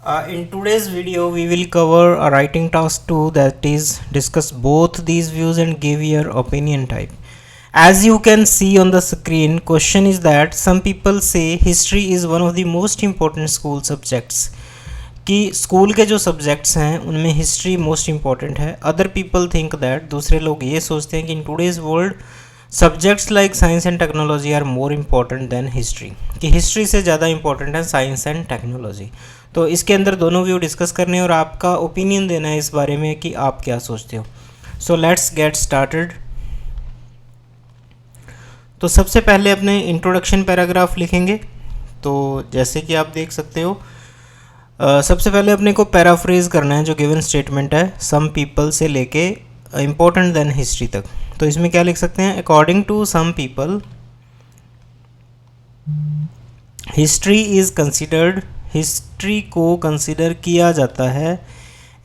In today's video, we will cover a writing task 2, that is discuss both these views and give your opinion type. As you can see on the screen, question is that some people say history is one of the most important school subjects. कि school के जो subjects हैं उनमें history most important है. Other people think that, दूसरे लोग ये सोचते हैं कि in today's world subjects like science and technology are more important than history, कि हिस्ट्री से ज़्यादा इम्पॉर्टेंट है साइंस एंड टेक्नोलॉजी. तो इसके अंदर दोनों व्यू डिस्कस करने और आपका ओपिनियन देना है इस बारे में कि आप क्या सोचते हो. So let's get started. तो सबसे पहले अपने इंट्रोडक्शन पैराग्राफ लिखेंगे. तो जैसे कि आप देख सकते हो, सबसे पहले अपने को पैराफ्रेज करना है जो गिवन स्टेटमेंट है सम पीपल से लेके इम्पोर्टेंट देन हिस्ट्री तक. तो इसमें क्या लिख सकते हैं, according to some people history is considered, history को कंसिडर किया जाता है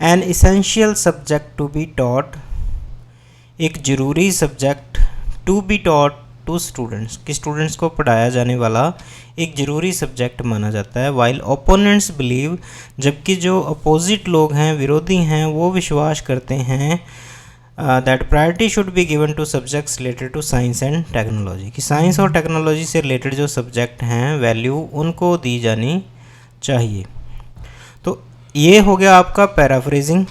an essential subject to be taught, एक ज़रूरी subject to be taught to students, कि स्टूडेंट्स को पढ़ाया जाने वाला एक ज़रूरी सब्जेक्ट माना जाता है. वाइल ओपोनेंट्स बिलीव, जबकि जो अपोजिट लोग हैं, विरोधी हैं, वो विश्वास करते हैं that priority should be given to subjects related to science and technology, कि साइंस और टेक्नोलॉजी से रिलेटेड जो सब्जेक्ट हैं वैल्यू उनको दी जानी चाहिए. तो ये हो गया आपका पैराफ्रेजिंग.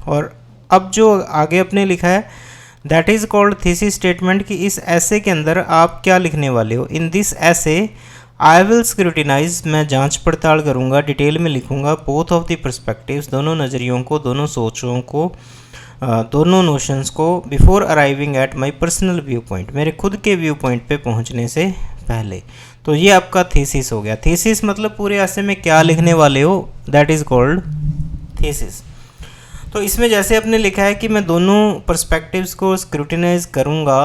और अब जो आगे अपने लिखा है that is called thesis statement, कि इस ऐसे के अंदर आप क्या लिखने वाले हो. इन दिस ऐसे आई विल स्क्रूटिनाइज, मैं जांच पड़ताल करूँगा, डिटेल में लिखूँगा बोथ ऑफ द पर्सपेक्टिव्स, दोनों नज़रियों को, दोनों सोचों को, दोनों नोशंस को, before arriving at my personal view point, मेरे खुद के व्यू पॉइंट पे पहुँचने से पहले. तो ये आपका थीसिस हो गया. थीसिस मतलब पूरे ऐसे में क्या लिखने वाले हो, दैट इज़ कॉल्ड थीसिस. तो इसमें जैसे आपने लिखा है कि मैं दोनों पर्सपेक्टिव्स को स्क्रूटिनाइज करूँगा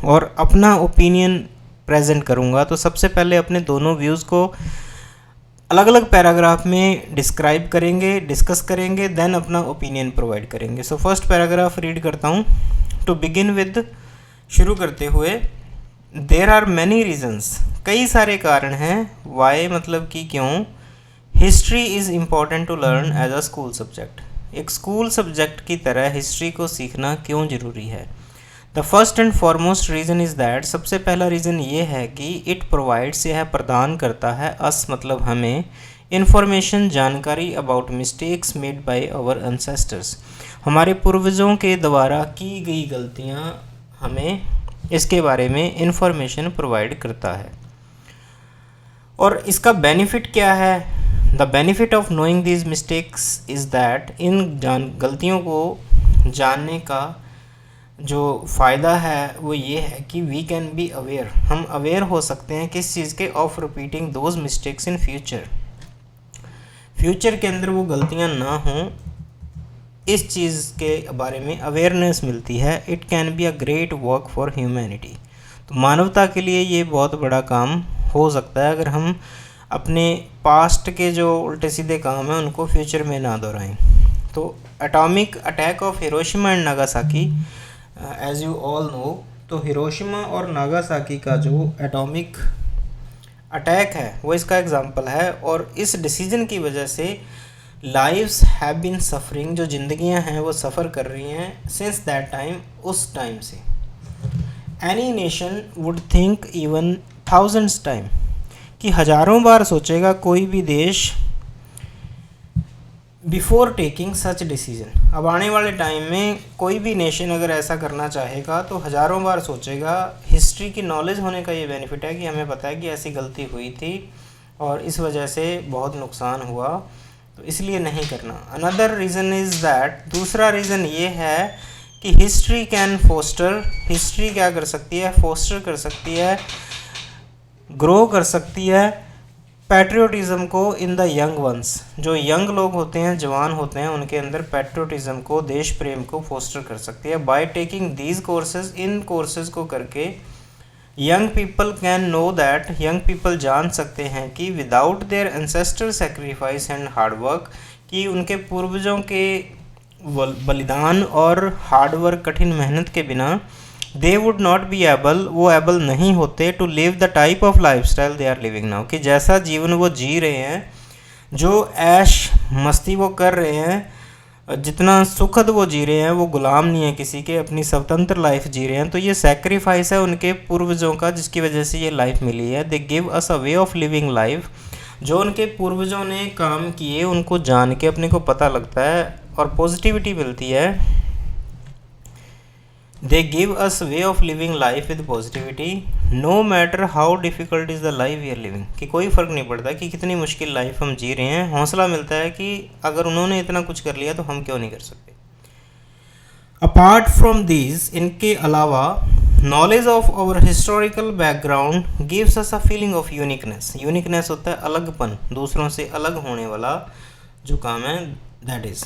और अपना ओपिनियन प्रेजेंट करूँगा. तो सबसे पहले अपने दोनों व्यूज़ को अलग अलग पैराग्राफ में डिस्क्राइब करेंगे, डिस्कस करेंगे, देन अपना ओपिनियन प्रोवाइड करेंगे. सो फर्स्ट पैराग्राफ रीड करता हूँ. टू बिगिन विद, शुरू करते हुए, देर आर मैनी रीजन्स, कई सारे कारण हैं, वाई मतलब कि क्यों, history is important to learn as a school subject, एक स्कूल सब्जेक्ट की तरह हिस्ट्री को सीखना क्यों ज़रूरी है. The first and foremost reason is that, सबसे पहला रीज़न ये है कि इट प्रोवाइड्स, यह प्रदान करता है, अस मतलब हमें, इन्फॉर्मेशन जानकारी, about mistakes made by our ancestors, हमारे पूर्वजों के द्वारा की गई गलतियाँ, हमें इसके बारे में इन्फॉर्मेशन प्रोवाइड करता है. और इसका बेनिफिट क्या है, the benefit of knowing these mistakes is that, इन गलतियों को जानने का जो फ़ायदा है वो ये है कि वी कैन बी अवेयर, हम अवेयर हो सकते हैं किस चीज़ के, of repeating those mistakes in future, future के अंदर वो गलतियां ना हों, इस चीज़ के बारे में अवेयरनेस मिलती है. It can be a great work for humanity, तो मानवता के लिए ये बहुत बड़ा काम हो सकता है अगर हम अपने पास्ट के जो उल्टे सीधे काम हैं उनको फ्यूचर में ना दोहराएं. तो atomic attack of Hiroshima and Nagasaki, as you all know, तो हिरोशिमा और नागासाकी का जो एटॉमिक अटैक है वो इसका एग्जांपल है. और इस डिसीजन की वजह से लाइव्स हैव बीन सफरिंग, जो ज़िंदगियां हैं वो सफ़र कर रही हैं सिंस दैट टाइम, उस टाइम से. Any nation would think even thousands time, कि हज़ारों बार सोचेगा कोई भी देश बिफोर टेकिंग सच डिसीजन. अब आने वाले टाइम में कोई भी नेशन अगर ऐसा करना चाहेगा तो हज़ारों बार सोचेगा. हिस्ट्री की नॉलेज होने का ये बेनिफिट है कि हमें पता है कि ऐसी गलती हुई थी और इस वजह से बहुत नुकसान हुआ, तो इसलिए नहीं करना. अनदर रीज़न इज़ दैट, दूसरा रीज़न ये है कि हिस्ट्री कैन फोस्टर, हिस्ट्री क्या कर सकती है, फोस्टर कर सकती है, ग्रो कर सकती है पैट्रियोटिज़म को इन द यंग वंस, जो यंग लोग होते हैं, जवान होते हैं, उनके अंदर पैट्रियोटिज़म को, देश प्रेम को फोस्टर कर सकती है. By taking these courses, in courses को करके young people can know that, young people जान सकते हैं कि without their ancestor sacrifice and hard work, कि उनके पूर्वजों के बलिदान और हार्डवर्क, कठिन मेहनत के बिना, they would not be able, वो एबल नहीं होते, to live the type of life style they are living now, कि जैसा जीवन वो जी रहे हैं, जो ऐश मस्ती वो कर रहे हैं, जितना सुखद वो जी रहे हैं, वो गुलाम नहीं है किसी के, अपनी स्वतंत्र लाइफ जी रहे हैं। तो ये सैक्रिफाइस है उनके पूर्वजों का, जिसकी वजह से ये लाइफ मिली है। They give us a way of living life. जो उनके पूर्वजों ने काम किए उनको जान के अपने को पता लगता है और पॉजिटिविटी मिलती है। They give us way of living life with positivity no matter how difficult is the life we are living. कि कोई फ़र्क नहीं पड़ता कि कितनी मुश्किल लाइफ हम जी रहे हैं, हौसला मिलता है कि अगर उन्होंने इतना कुछ कर लिया तो हम क्यों नहीं कर सकते। अपार्ट फ्रॉम दीज, इनके अलावा knowledge of our historical background gives us a feeling of uniqueness. Uniqueness होता है अलगपन, दूसरों से अलग होने वाला जो काम है, दैट इज़।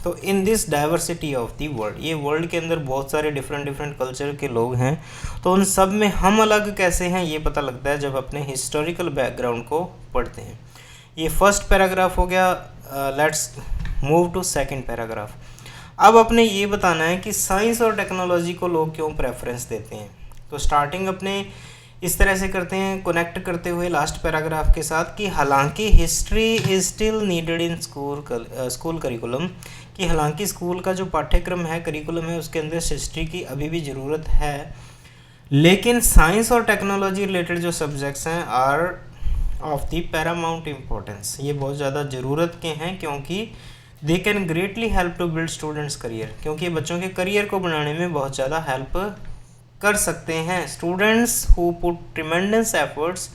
तो in this diversity of the world, ये वर्ल्ड के अंदर बहुत सारे डिफरेंट डिफरेंट कल्चर के लोग हैं, तो उन सब में हम अलग कैसे हैं ये पता लगता है जब अपने हिस्टोरिकल बैकग्राउंड को पढ़ते हैं। ये फर्स्ट पैराग्राफ हो गया। Let's move to second paragraph. अब अपने ये बताना है कि साइंस और टेक्नोलॉजी को लोग क्यों प्रेफरेंस देते हैं। तो स्टार्टिंग अपने इस तरह से करते हैं, कनेक्ट करते हुए लास्ट पैराग्राफ के साथ, कि हालांकि history is still needed in school curriculum, कि हालांकि स्कूल का जो पाठ्यक्रम है, करिकुलम है, उसके अंदर हिस्ट्री की अभी भी ज़रूरत है, लेकिन साइंस और टेक्नोलॉजी रिलेटेड जो सब्जेक्ट्स हैं are of the paramount importance. ये बहुत ज़्यादा ज़रूरत के हैं क्योंकि they can greatly help to build students career, क्योंकि बच्चों के करियर को बनाने में बहुत ज़्यादा हेल्प कर सकते हैं। Students who put tremendous efforts,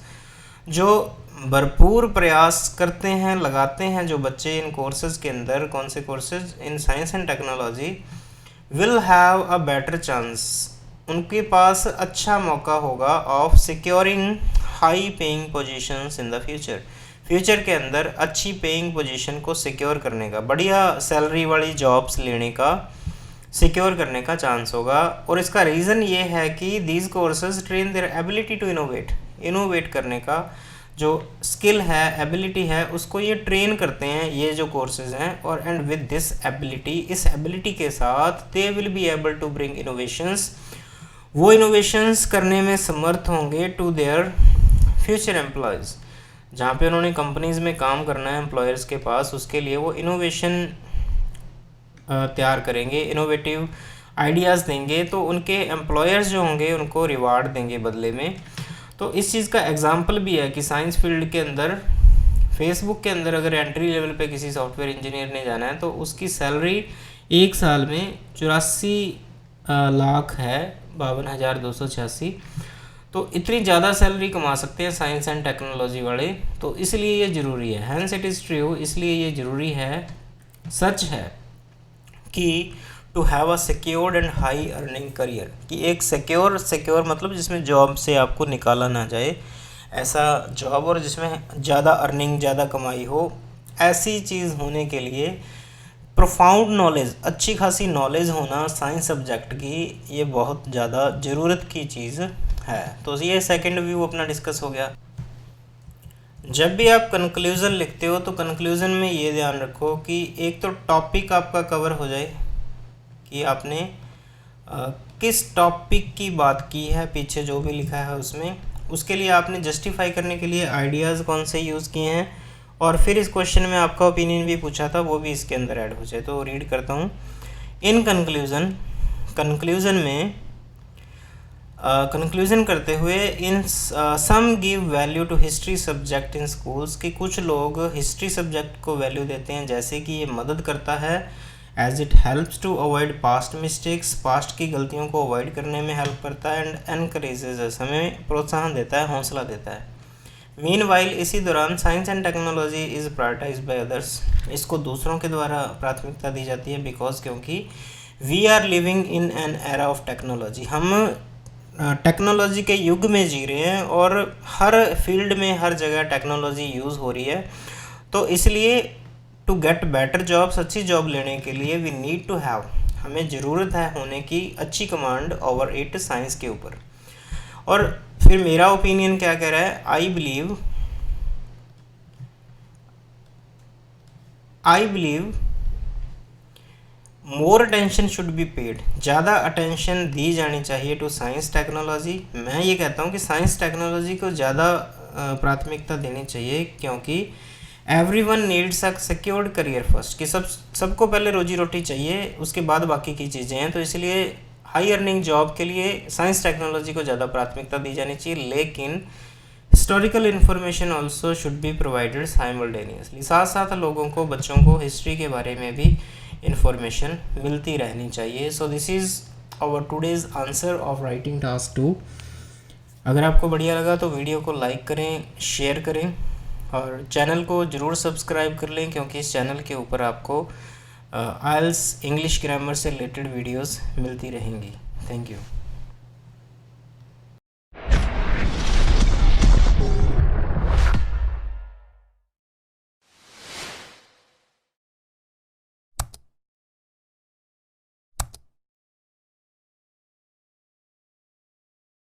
जो भरपूर प्रयास करते हैं, लगाते हैं जो बच्चे इन कोर्सेज के अंदर, कौन से courses, in science and technology, will have a better chance, उनके पास अच्छा मौका होगा of securing high paying positions in the future. Future के अंदर अच्छी पेइंग पोजीशन को सिक्योर करने का, बढ़िया सैलरी वाली जॉब्स लेने का, सिक्योर करने का चांस होगा। और इसका रीज़न ये है कि these courses train their ability to innovate करने का जो स्किल है, एबिलिटी है, उसको ये ट्रेन करते हैं ये जो कोर्सेज हैं। और एंड विद दिस एबिलिटी, इस एबिलिटी के साथ, they will be able to bring innovations, वो इनोवेशंस करने में समर्थ होंगे टू देयर फ्यूचर एम्प्लॉयज़। जहाँ पे उन्होंने कंपनीज़ में काम करना है एम्प्लॉयर्स के पास, उसके लिए वो इनोवेशन तैयार करेंगे, इनोवेटिव आइडियाज़ देंगे, तो उनके एम्प्लॉयर्स जो होंगे उनको रिवार्ड देंगे बदले में। तो इस चीज़ का एग्जांपल भी है कि साइंस फील्ड के अंदर, फेसबुक के अंदर अगर एंट्री लेवल पे किसी सॉफ्टवेयर इंजीनियर ने जाना है तो उसकी सैलरी एक साल में 84 लाख है, 52,286। तो इतनी ज़्यादा सैलरी कमा सकते हैं साइंस एंड टेक्नोलॉजी वाले। तो इसलिए ये ज़रूरी है, हैंस इट इज़ ट्रू, इसलिए ये ज़रूरी है, सच है कि to have a secured and high earning career, कि एक सिक्योर मतलब जिसमें जॉब से आपको निकाला ना जाए, ऐसा जॉब, और जिसमें ज़्यादा अर्निंग, ज़्यादा कमाई हो, ऐसी चीज़ होने के लिए प्रोफाउंड नॉलेज, अच्छी खासी नॉलेज होना साइंस सब्जेक्ट की, ये बहुत ज़्यादा ज़रूरत की चीज़ है। तो ये सेकंड व्यू अपना डिस्कस हो गया। जब भी आप कंक्लूज़न लिखते हो तो कंक्लूज़न में ये ध्यान रखो कि एक तो टॉपिक आपका कवर हो जाए, कि आपने किस टॉपिक की बात की है, पीछे जो भी लिखा है उसमें, उसके लिए आपने जस्टिफाई करने के लिए आइडियाज़ कौन से यूज़ किए हैं, और फिर इस क्वेश्चन में आपका ओपिनियन भी पूछा था, वो भी इसके अंदर ऐड हो जाए। तो रीड करता हूँ। इन कंक्लूज़न में कंक्लूज़न करते हुए, in sum give value to history subject in schools, कि कुछ लोग हिस्ट्री सब्जेक्ट को वैल्यू देते हैं, जैसे कि ये मदद करता है, as it helps to avoid past mistakes, past की गलतियों को अवॉइड करने में हेल्प करता है, एंड एनकरेजेस, हमें प्रोत्साहन देता है, हौसला देता है। मीनवाइल, इसी दौरान science and technology is prioritised by others, इसको दूसरों के द्वारा प्राथमिकता दी जाती है, बिकॉज क्योंकि we are living in an era of technology, हम टेक्नोलॉजी के युग में जी रहे हैं और हर फील्ड में, हर जगह टेक्नोलॉजी यूज़ हो रही है। तो इसलिए टू गेट बेटर जॉब्स, अच्छी जॉब लेने के लिए, वी नीड टू हैव, हमें ज़रूरत है होने की अच्छी कमांड ओवर इट, साइंस के ऊपर। और फिर मेरा ओपिनियन क्या कह रहा है, I believe more attention should be paid, ज़्यादा अटेंशन दी जानी चाहिए टू साइंस टेक्नोलॉजी। मैं ये कहता हूँ कि साइंस टेक्नोलॉजी को ज़्यादा प्राथमिकता देनी चाहिए, क्योंकि everyone needs a secured career first, कि सबको पहले रोजी रोटी चाहिए, उसके बाद बाकी की चीज़ें हैं। तो इसलिए हाई अर्निंग जॉब के लिए साइंस टेक्नोलॉजी को ज़्यादा प्राथमिकता दी जानी चाहिए, लेकिन historical information also should be provided simultaneously. साथ साथ लोगों को, बच्चों को हिस्ट्री के बारे में भी इंफॉर्मेशन मिलती रहनी चाहिए। So this is our today's answer of writing task 2। अगर आपको बढ़िया लगा तो वीडियो को लाइक करें, शेयर करें और चैनल को ज़रूर सब्सक्राइब कर लें, क्योंकि इस चैनल के ऊपर आपको आइल्स इंग्लिश ग्रामर से रिलेटेड वीडियोस मिलती रहेंगी। Thank you.